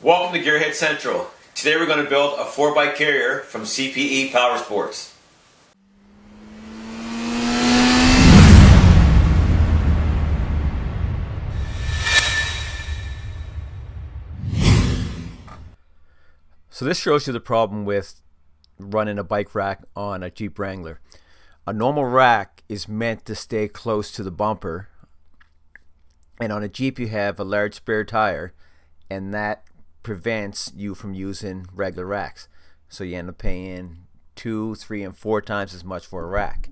Welcome to Gearhead Central. Today we're going to build a 4x carrier from CPE Powersports. So this shows you the problem with running a bike rack on a Jeep Wrangler. A normal rack is meant to stay close to the bumper, and on a Jeep you have a large spare tire, and that prevents you from using regular racks. So you end up paying 2, 3, and 4 times as much for a rack.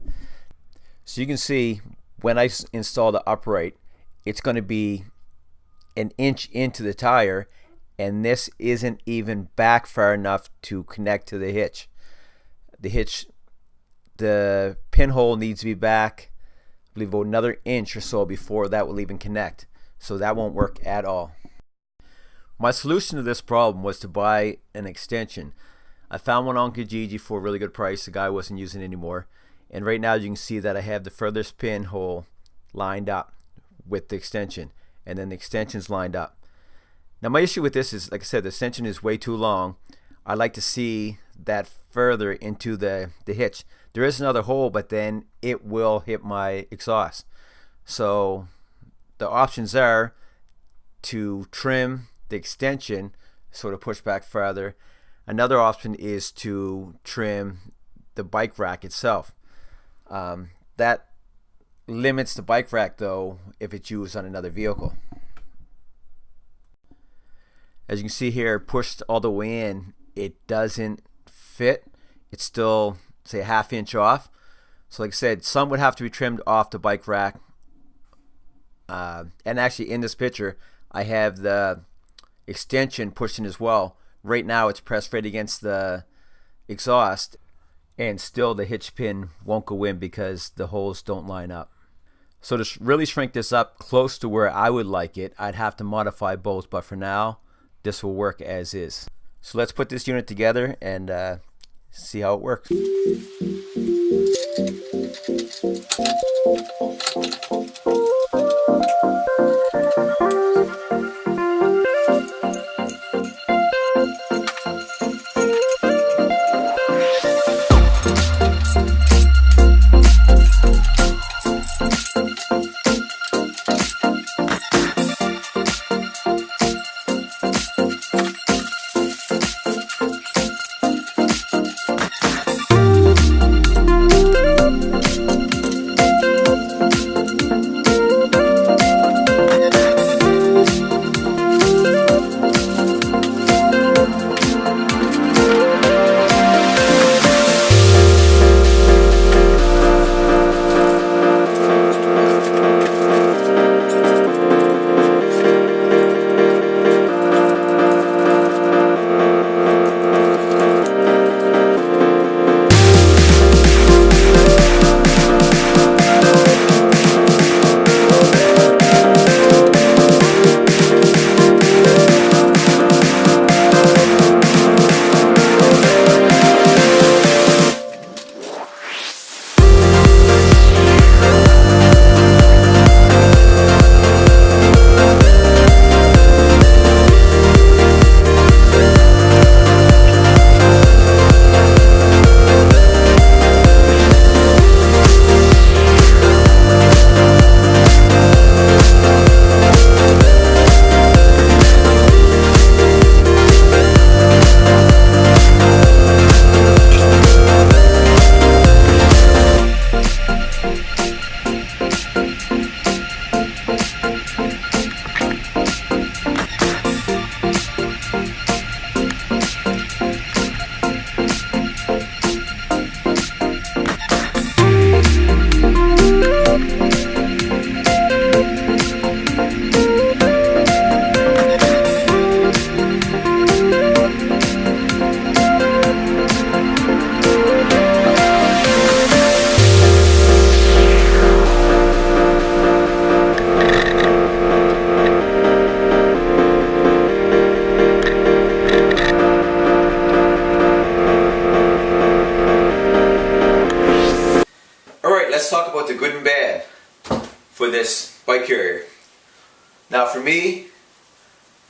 So you can see when I install the upright, it's going to be an inch into the tire, and this isn't even back far enough to connect to the hitch. The pinhole needs to be back, I believe, another inch or so before that will even connect. So that won't work at all. My solution to this problem was to buy an extension. I found one on Kijiji for a really good price. The guy wasn't using it anymore. And right now you can see that I have the furthest pinhole lined up with the extension, and then the extension's lined up. Now my issue with this is, like I said, the extension is way too long. I like to see that further into the hitch. There is another hole, but then it will hit my exhaust. So the options are to trim the extension, sort of push back further. Another option is to trim the bike rack itself. That limits the bike rack though if it's used on another vehicle. As you can see here, pushed all the way in, it doesn't fit. It's still, say, a ½ inch off. So like I said, some would have to be trimmed off the bike rack. And actually in this picture I have the extension pushed in as well. Right now it's pressed right against the exhaust, and still the hitch pin won't go in because the holes don't line up. So to really shrink this up close to where I would like it, I'd have to modify both, but for now this will work as is. So let's put this unit together and see how it works.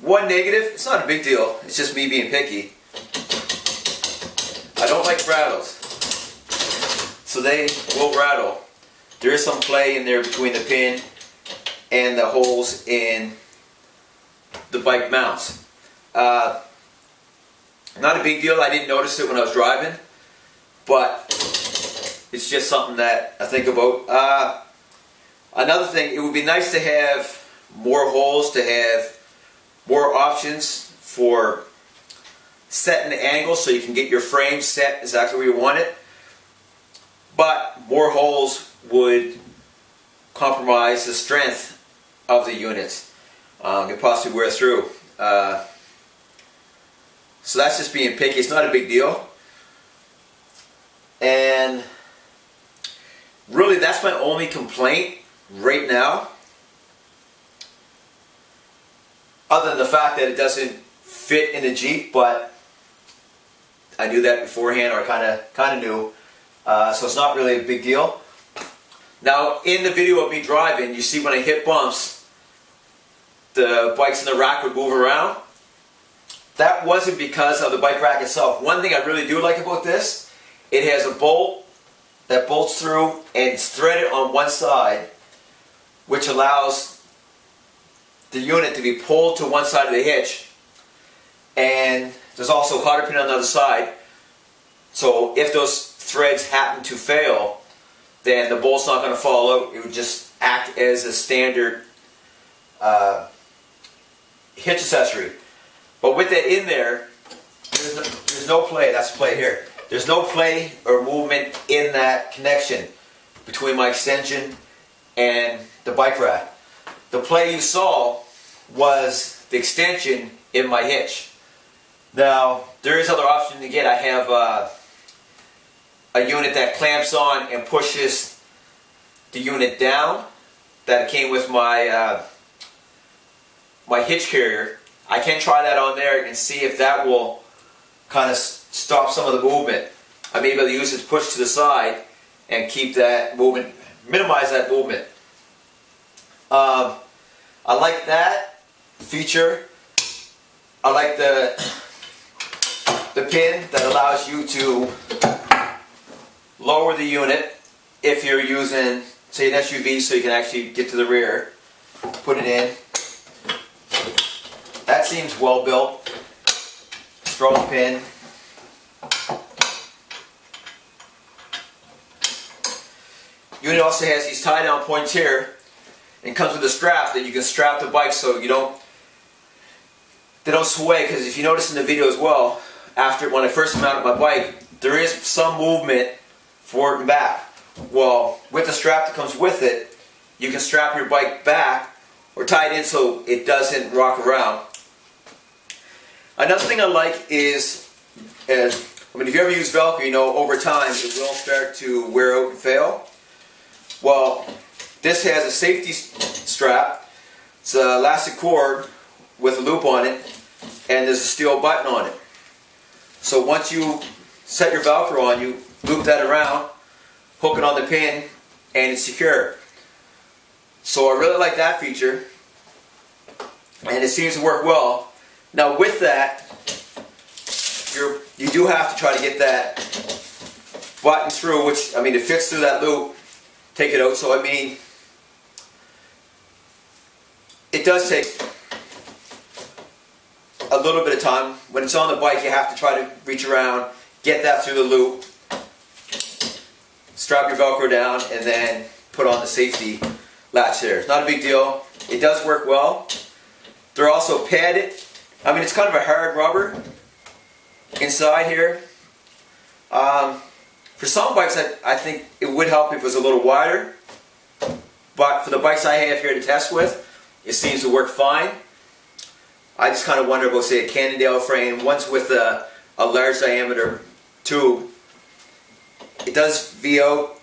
one negative, it's not a big deal, it's just me being picky. I don't like rattles. So they will rattle. There is some play in there between the pin and the holes in the bike mounts. Not a big deal, I didn't notice it when I was driving, but it's just something that I think about. Another thing, it would be nice to have more holes, to have more options for setting the angle so you can get your frame set exactly where you want it. But more holes would compromise the strength of the units. Could possibly wear through. So that's just being picky. It's not a big deal. And really that's my only complaint right now. Other than the fact that it doesn't fit in the Jeep, but I knew that beforehand, or kind of knew. So it's not really a big deal. Now in the video of me driving, you see when I hit bumps, the bikes in the rack would move around. That wasn't because of the bike rack itself. One thing I really do like about this, it has a bolt that bolts through and it's threaded on one side, which allows the unit to be pulled to one side of the hitch. And there's also a cotter pin on the other side. So if those threads happen to fail, then the bolt's not going to fall out. It would just act as a standard hitch accessory. But with that in there, there's no play. That's the play here. There's no play or movement in that connection between my extension and the bike rack. The play you saw was the extension in my hitch. Now, there is other options to get. I have a unit that clamps on and pushes the unit down. That came with my my hitch carrier. I can try that on there and see if that will kind of stop some of the movement. I may be able to use it to push to the side and keep that movement, minimize that movement. I like that feature. I like the pin that allows you to lower the unit if you're using, say, an SUV, so you can actually get to the rear. Put it in. That seems well built. Strong pin. Unit also has these tie down points here, and comes with a strap that you can strap the bike so they don't sway. Because if you notice in the video as well, when I first mounted my bike, there is some movement forward and back. Well, with the strap that comes with it, you can strap your bike back or tie it in so it doesn't rock around. Another thing I like is, if you ever use Velcro, you know over time it will start to wear out and fail. Well, this has a safety strap. It's an elastic cord with a loop on it, and there's a steel button on it. So once you set your Velcro on, you loop that around, hook it on the pin, and it's secure. So I really like that feature, and it seems to work well. Now with that, you do have to try to get that button through, which, it fits through that loop. Take it out. So it does take a little bit of time. When it's on the bike, you have to try to reach around, get that through the loop, strap your Velcro down, and then put on the safety latch there. It's not a big deal. It does work well. They're also padded. It's kind of a hard rubber inside here. For some bikes, I think it would help if it was a little wider. But for the bikes I have here to test with, it seems to work fine. I just kind of wonder about, say, a Cannondale frame. One's with a large diameter tube. It does V out.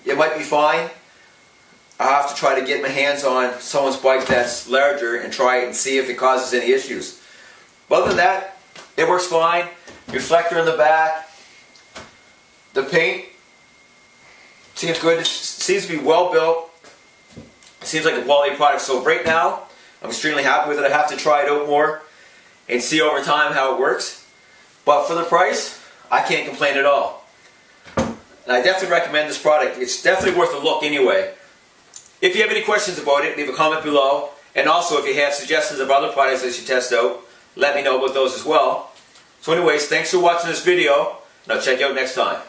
It might be fine. I'll have to try to get my hands on someone's bike that's larger and try it and see if it causes any issues. But other than that, it works fine. Reflector in the back. The paint seems good. It seems to be well built. It seems like a quality product. So right now, I'm extremely happy with it. I have to try it out more and see over time how it works. But for the price, I can't complain at all. And I definitely recommend this product. It's definitely worth a look anyway. If you have any questions about it, leave a comment below. And also, if you have suggestions of other products I should test out, let me know about those as well. So anyways, thanks for watching this video, and I'll check you out next time.